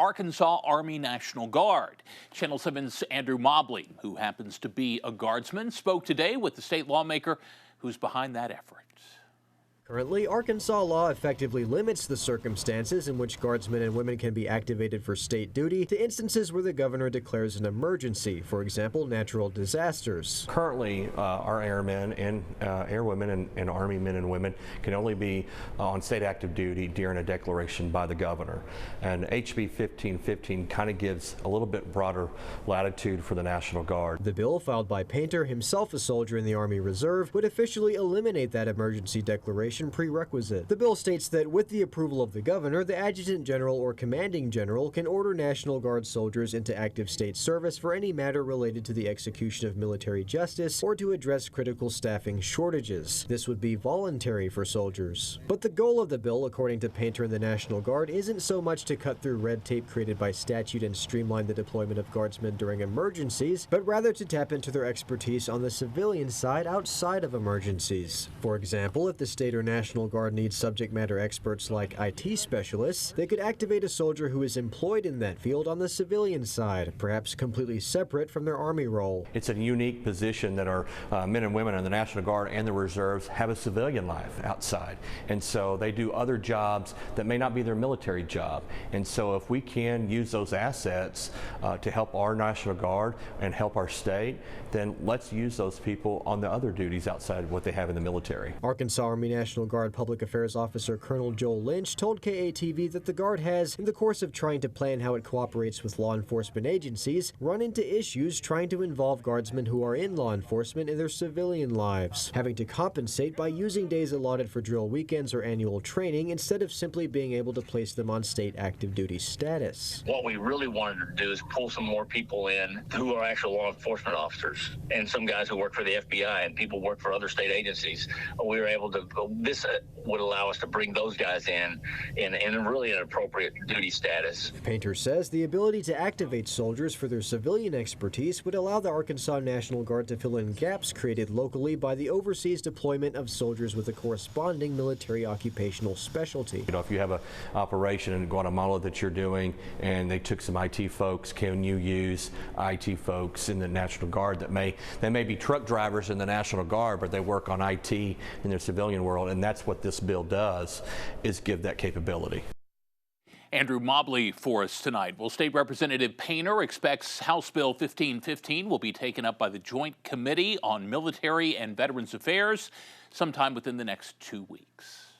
Arkansas Army National Guard. Channel 7's Andrew Mobley, who happens to be a guardsman, spoke today with the state lawmaker who's behind that effort. Currently, Arkansas law effectively limits the circumstances in which guardsmen and women can be activated for state duty to instances where the governor declares an emergency, for example, natural disasters. Currently, our airmen and airwomen and Army men and women can only be on state active duty during a declaration by the governor. And HB 1515 kind of gives a little bit broader latitude for the National Guard. The bill, filed by Painter, himself a soldier in the Army Reserve, would officially eliminate that emergency declaration prerequisite. The bill states that with the approval of the governor, the adjutant general or commanding general can order National Guard soldiers into active state service for any matter related to the execution of military justice or to address critical staffing shortages. This would be voluntary for soldiers. But the goal of the bill, according to Painter and the National Guard, isn't so much to cut through red tape created by statute and streamline the deployment of guardsmen during emergencies, but rather to tap into their expertise on the civilian side outside of emergencies. For example, if the state or National Guard needs subject matter experts like IT specialists, they could activate a soldier who is employed in that field on the civilian side, perhaps completely separate from their Army role. It's a unique position that our men and women in the National Guard and the Reserves have a civilian life outside. And so they do other jobs that may not be their military job. And so if we can use those assets to help our National Guard and help our state, then let's use those people on the other duties outside of what they have in the military. Arkansas Army National Guard Public Affairs Officer Colonel Joel Lynch told KATV that the Guard has, in the course of trying to plan how it cooperates with law enforcement agencies, run into issues trying to involve guardsmen who are in law enforcement in their civilian lives, having to compensate by using days allotted for drill weekends or annual training instead of simply being able to place them on state active duty status. What we really wanted to do is pull some more people in who are actual law enforcement officers and some guys who work for the FBI and people work for other state agencies. We were able to, this would allow us to bring those guys in really an appropriate duty status. Painter says the ability to activate soldiers for their civilian expertise would allow the Arkansas National Guard to fill in gaps created locally by the overseas deployment of soldiers with a corresponding military occupational specialty. You know, if you have an operation in Guatemala that you're doing and they took some IT folks, can you use IT folks in the National Guard that they may be truck drivers in the National Guard, but they work on IT in their civilian world, and that's what this bill does, is give that capability. Andrew Mobley for us tonight. Well, State Representative Painter expects House Bill 1515 will be taken up by the Joint Committee on Military and Veterans Affairs sometime within the next 2 weeks.